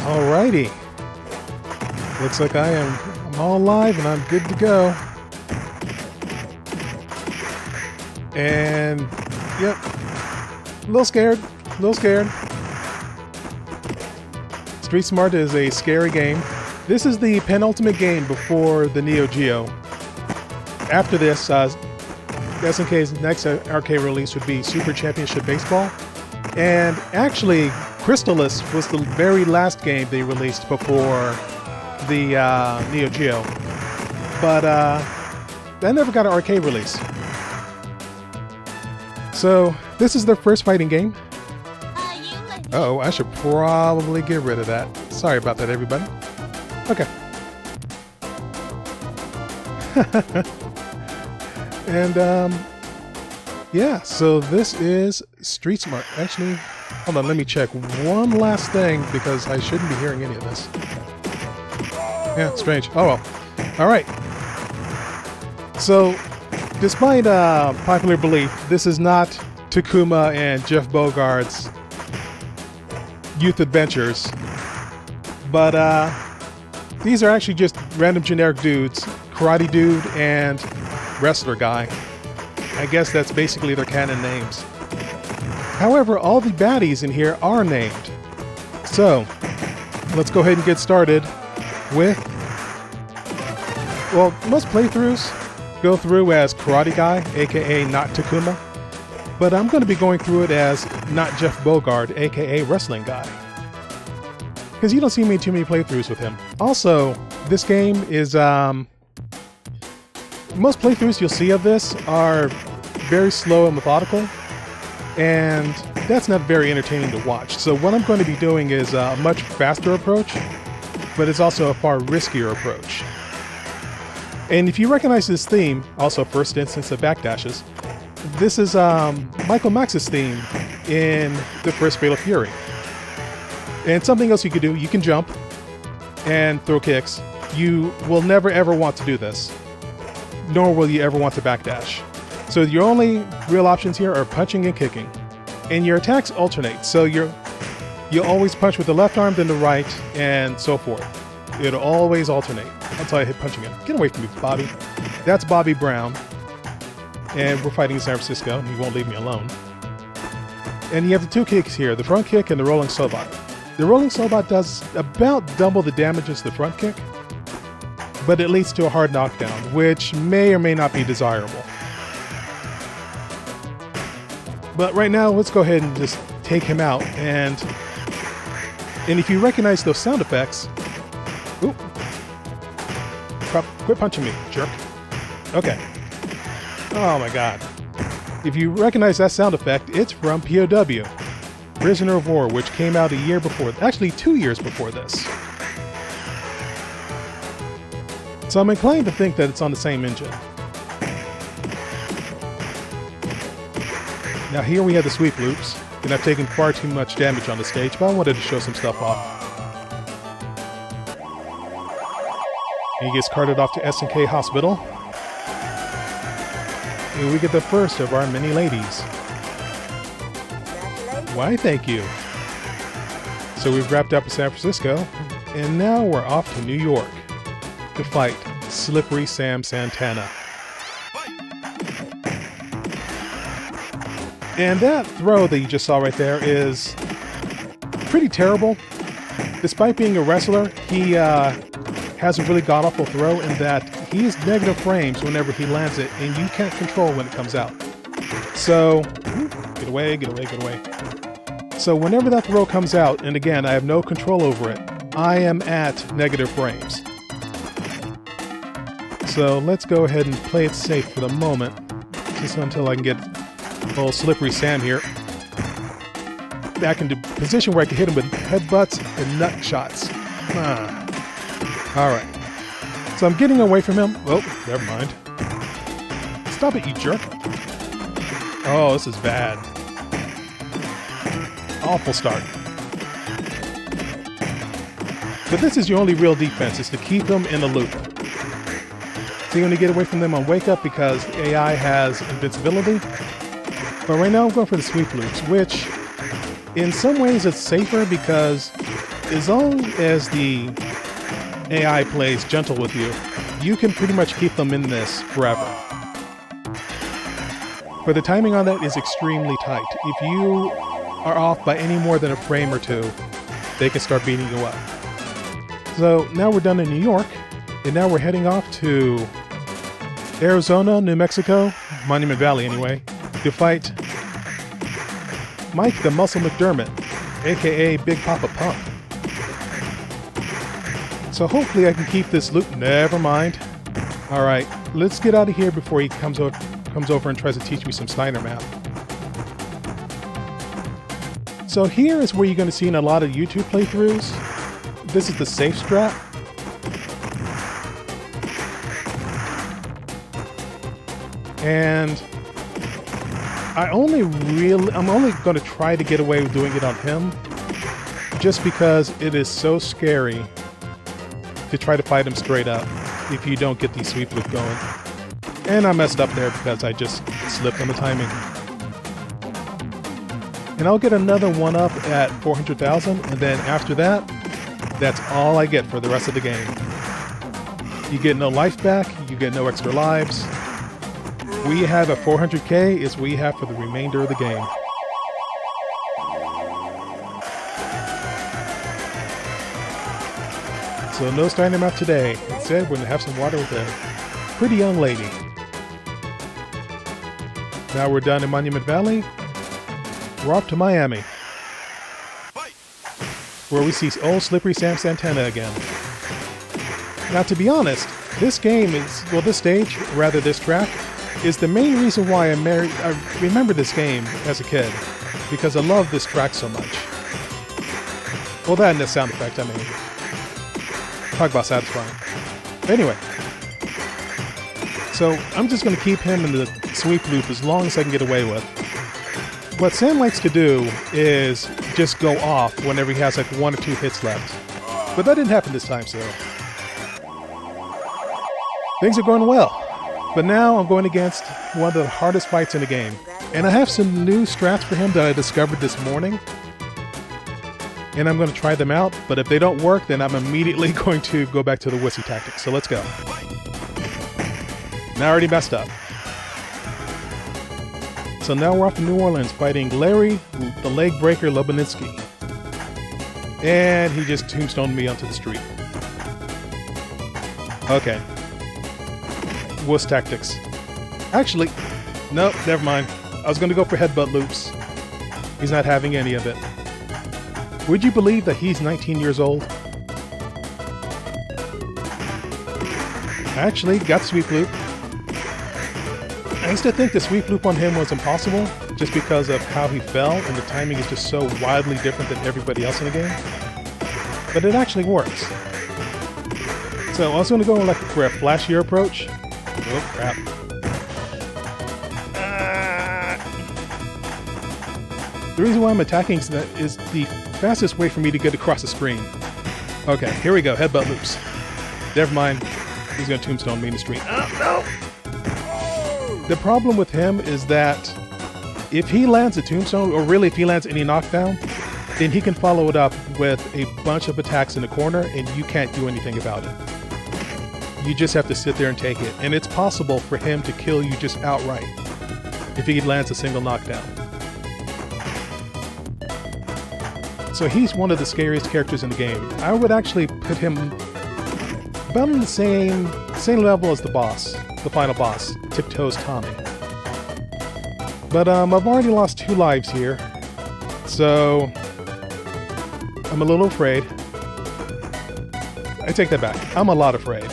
Alrighty. Looks like I'm all alive and I'm good to go. And yep. A little scared. Street Smart is a scary game. This is the penultimate game before the Neo Geo. After this, SNK's next arcade release would be Super Championship Baseball. And actually, Crystalis was the very last game they released before the Neo Geo. But that never got an arcade release. So this is their first fighting game. Oh, I should probably get rid of that. Sorry about that, everybody. Okay. And yeah, so this is Street Smart. Actually, hold on, let me check one last thing because I shouldn't be hearing any of this. Yeah, strange. Oh well. All right. So, despite popular belief, this is not Takuma and Jeff Bogart's youth adventures, but these are actually just random generic dudes, karate dude and wrestler guy. I guess that's basically their canon names. However, all the baddies in here are named. So, let's go ahead and get started with, well, most playthroughs go through as Karate Guy, aka not Takuma, but I'm going to be going through it as not Jeff Bogart, aka Wrestling Guy, because you don't see me too many playthroughs with him. Also, this game is most playthroughs you'll see of this are very slow and methodical, and that's not very entertaining to watch. So what I'm going to be doing is a much faster approach, but it's also a far riskier approach. And if you recognize this theme, also first instance of backdashes, this is Michael Max's theme in the first Fatal Fury. And something else you can do, you can jump and throw kicks. You will never ever want to do this, nor will you ever want to backdash. So your only real options here are punching and kicking. And your attacks alternate, so you always punch with the left arm, then the right, and so forth. It'll always alternate until I hit punching him. Get away from me, Bobby. That's Bobby Brown. And we're fighting in San Francisco, and he won't leave me alone. And you have the two kicks here, the front kick and the rolling slowbot. The rolling slowbot does about double the damage as the front kick, but it leads to a hard knockdown, which may or may not be desirable. But right now, let's go ahead and just take him out. And if you recognize those sound effects... Oop. Quit punching me, jerk. Okay. Oh my god. If you recognize that sound effect, it's from POW, Prisoner of War, which came out a year before, actually 2 years before this. So I'm inclined to think that it's on the same engine. Now here we have the sweep loops, and I've taken far too much damage on the stage, but I wanted to show some stuff off. And he gets carted off to S&K Hospital. And we get the first of our many ladies. Why, thank you. So we've wrapped up in San Francisco, and now we're off to New York to fight Slippery Sam Santana. And that throw that you just saw right there is pretty terrible. Despite being a wrestler, he has a really god-awful throw in that he is negative frames whenever he lands it, and you can't control when it comes out. So, get away, get away, get away. So whenever that throw comes out, and again, I have no control over it, I am at negative frames. So let's go ahead and play it safe for the moment, just until I can get old Slippery Sam here back into position where I can hit him with headbutts and nut shots. Alright. So I'm getting away from him. Oh, never mind. Stop it, you jerk. Oh, this is bad. Awful start. But this is your only real defense, is to keep them in the loop. So you're going to get away from them on wake up because AI has invincibility. But right now I'm going for the sweep loops, which in some ways it's safer because as long as the AI plays gentle with you, you can pretty much keep them in this forever. But the timing on that is extremely tight. If you are off by any more than a frame or two, they can start beating you up. So now we're done in New York, and now we're heading off to Arizona, New Mexico, Monument Valley anyway, to fight Mike the Muscle McDermott, aka Big Papa Pump. So hopefully I can keep this loop. Never mind. Alright, let's get out of here before he comes over and tries to teach me some Steiner math. So here is where you're going to see in a lot of YouTube playthroughs. This is the safe strat. And I'm only going to try to get away with doing it on him, just because it is so scary to try to fight him straight up if you don't get the sweep loop going. And I messed up there because I just slipped on the timing. And I'll get another one up at 400,000, and then after that, that's all I get for the rest of the game. You get no life back, you get no extra lives. We have at 400k is we have for the remainder of the game. So no Steiner map today. Instead, we're going to have some water with a pretty young lady. Now we're done in Monument Valley. We're off to Miami, where we see old Slippery Sam Santana again. Now, to be honest, this game is, well, this stage, rather this track, is the main reason why I remember this game as a kid, because I love this track so much. Well, that and the sound effect, I mean. Talk about satisfying. Anyway, so I'm just going to keep him in the sweep loop as long as I can get away with. What Sam likes to do is just go off whenever he has like 1 or 2 hits left. But that didn't happen this time, so things are going well. But now I'm going against one of the hardest fights in the game. And I have some new strats for him that I discovered this morning. and I'm going to try them out, but if they don't work, then I'm immediately going to go back to the wussy tactics. So let's go. Now I already messed up. So now we're off to New Orleans fighting Larry, the leg breaker Lobaninski. And he just tombstoned me onto the street. Okay. Wuss tactics. Actually, nope, never mind. I was going to go for headbutt loops. He's not having any of it. Would you believe that he's 19 years old? Actually, got sweep loop. I used to think the sweep loop on him was impossible just because of how he fell, and the timing is just so wildly different than everybody else in the game. But it actually works. So I was going to go for a flashier approach. Oh crap. The reason why I'm attacking is the fastest way for me to get across the screen. Okay, here we go. Headbutt loops. Never mind. He's going to tombstone me in the street. Oh, no! The problem with him is that if he lands a tombstone, or really if he lands any knockdown, then he can follow it up with a bunch of attacks in the corner, and you can't do anything about it. You just have to sit there and take it. And it's possible for him to kill you just outright if he lands a single knockdown. So he's one of the scariest characters in the game. I would actually put him about on the same level as the boss, the final boss, Tiptoes Tommy. But I've already lost 2 lives here, so I'm a little afraid. I take that back. I'm a lot afraid.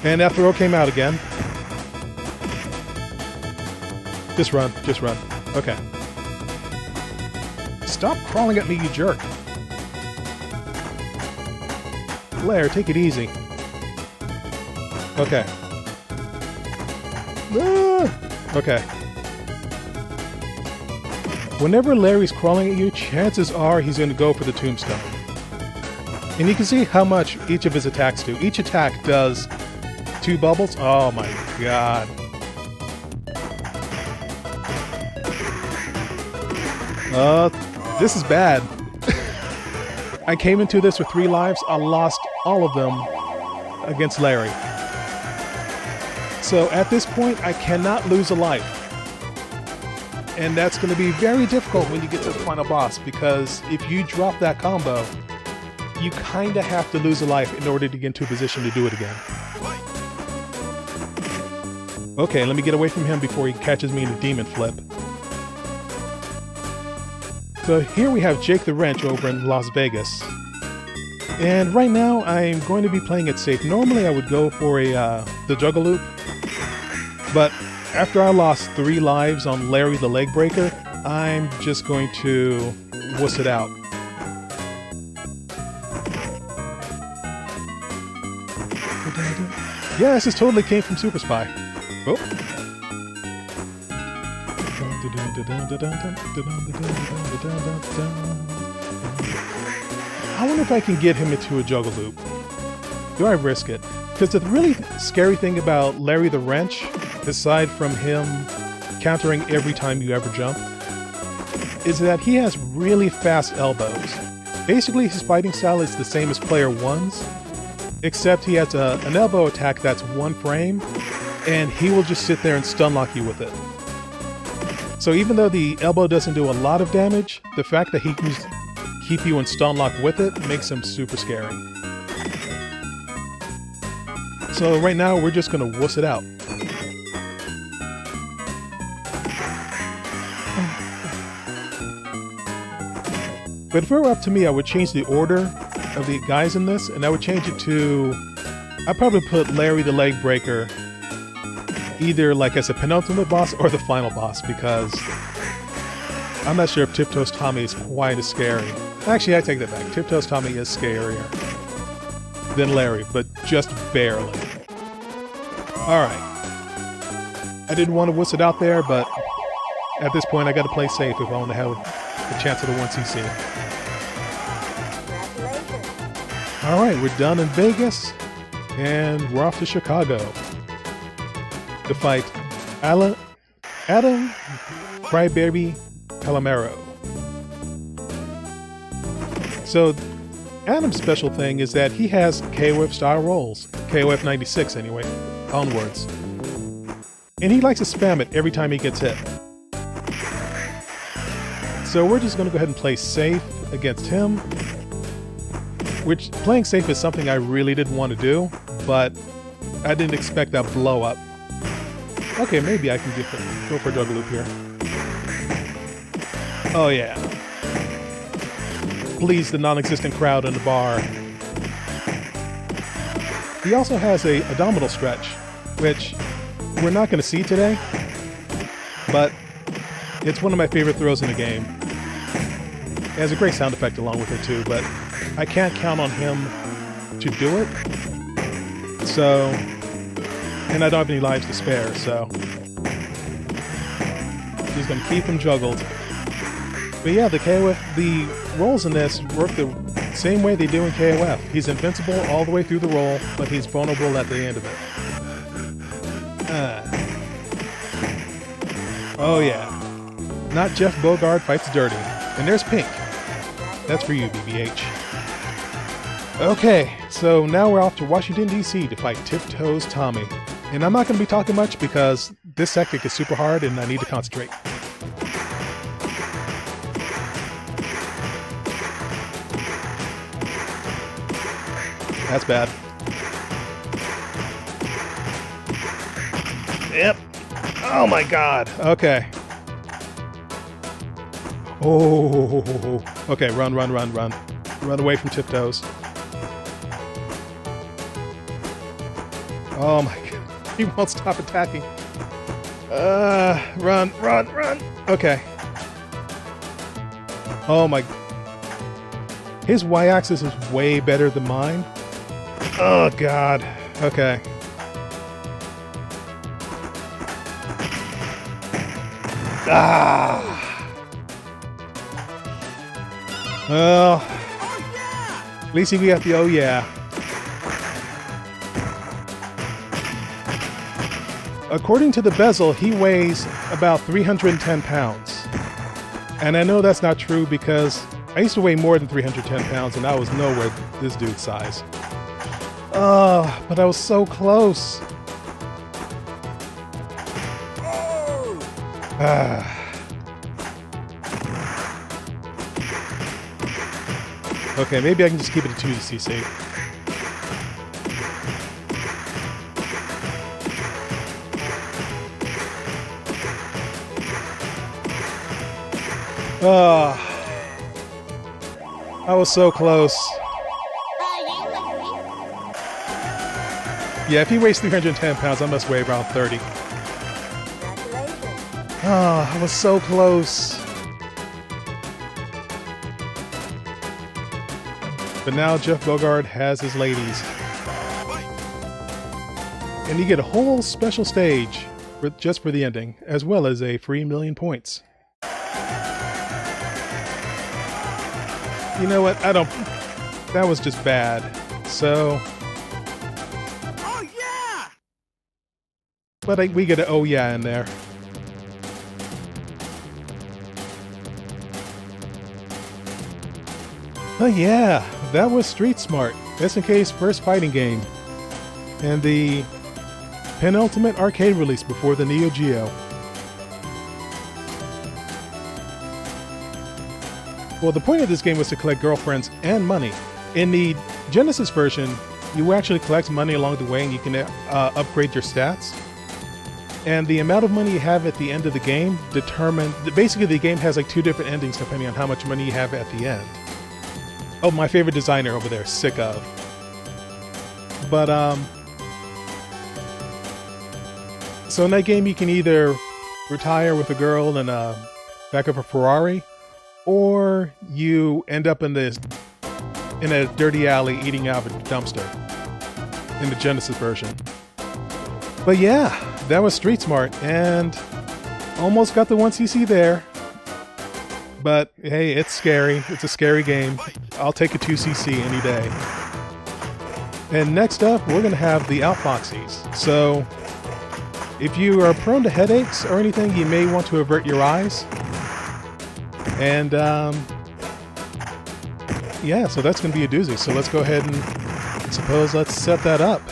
And that throw came out again. Just run, just run. Okay. Stop crawling at me, you jerk. Blair, take it easy. Okay. Okay. Whenever Larry's crawling at you, chances are he's going to go for the tombstone. And you can see how much each of his attacks do. Each attack does 2 bubbles. Oh my god. This is bad. I came into this with 3 lives. I lost all of them against Larry. So at this point, I cannot lose a life. And that's going to be very difficult when you get to the final boss, because if you drop that combo, you kind of have to lose a life in order to get into a position to do it again. Okay, let me get away from him before he catches me in a demon flip. So here we have Jake the Wrench over in Las Vegas. And right now I'm going to be playing it safe. Normally I would go for the juggle loop, but after I lost 3 lives on Larry the Leg Breaker, I'm just going to wuss it out. Yes, this totally came from Super Spy. Oh. I wonder if I can get him into a juggle loop. Do I risk it? Because the really scary thing about Larry the Wrench, aside from him countering every time you ever jump, is that he has really fast elbows. Basically, his fighting style is the same as Player 1's, except he has an elbow attack that's 1 frame, and he will just sit there and stun lock you with it. So even though the elbow doesn't do a lot of damage, the fact that he can keep you in stun lock with it makes him super scary. So right now we're just going to wuss it out. But if it were up to me, I would change the order of the guys in this, and I would change it to... I'd probably put Larry the Leg Breaker either like as a penultimate boss or the final boss, because I'm not sure if Tiptoes Tommy is quite as scary. Actually, I take that back. Tiptoes Tommy is scarier than Larry, but just barely. Alright. I didn't want to wuss it out there, but at this point I gotta play safe if I want to have a chance at a 1cc. Alright, we're done in Vegas, and we're off to Chicago to fight Adam Crybaby Calamero. So Adam's special thing is that he has KOF style rolls, KOF 96 anyway, onwards. And he likes to spam it every time he gets hit. So we're just going to go ahead and play safe against him. Which, playing safe is something I really didn't want to do, but I didn't expect that blow up. Okay, maybe I can go for a double loop here. Oh yeah. Please, the non-existent crowd in the bar. He also has a abdominal stretch, which we're not going to see today, but it's one of my favorite throws in the game. It has a great sound effect along with it too, but I can't count on him to do it. So, and I don't have any lives to spare, so he's going to keep him juggled. But yeah, the rolls in this work the same way they do in KOF. He's invincible all the way through the roll, but he's vulnerable at the end of it. Oh yeah. Not Jeff Bogard fights dirty. And there's Pink. That's for you, BBH. Okay, so now we're off to Washington, D.C. to fight Tiptoes Tommy. And I'm not going to be talking much because this second is super hard and I need to concentrate. That's bad. Yep. Oh my god. Okay. Oh. Okay, run. Run away from Tiptoes. Oh my god. He won't stop attacking. Run. Okay. Oh my. His y-axis is way better than mine. Oh god. Okay. Ah. Well, at least we got the oh yeah. According to the bezel, he weighs about 310 pounds. And I know that's not true because I used to weigh more than 310 pounds and I was nowhere this dude's size. Oh, but I was so close. Ah. Okay, maybe I can just keep it to 2cc. Oh, I was so close. Yeah, if he weighs 310 pounds, I must weigh around 30. Oh, I was so close. But now Jeff Bogard has his ladies. And you get a whole special stage just for the ending, as well as a free 1,000,000 points. You know what? That was just bad. So. Oh yeah! But we get an oh yeah in there. Oh yeah, that was Street Smart, SNK's first fighting game, and the penultimate arcade release before the Neo Geo. Well, the point of this game was to collect girlfriends and money. In the Genesis version, you actually collect money along the way and you can upgrade your stats. And the amount of money you have at the end of the game basically the game has like 2 different endings depending on how much money you have at the end. Oh, my favorite designer over there, sick of. But, so in that game you can either retire with a girl in a back of a Ferrari, or you end up in a dirty alley eating out of a dumpster in the Genesis version. But yeah, that was Street Smart, and almost got the 1cc there. But hey, it's scary. It's a scary game. I'll take a 2cc any day. And next up, we're going to have the Outfoxies. So if you are prone to headaches or anything, you may want to avert your eyes. And Yeah, so that's going to be a doozy. So let's go ahead and let's set that up.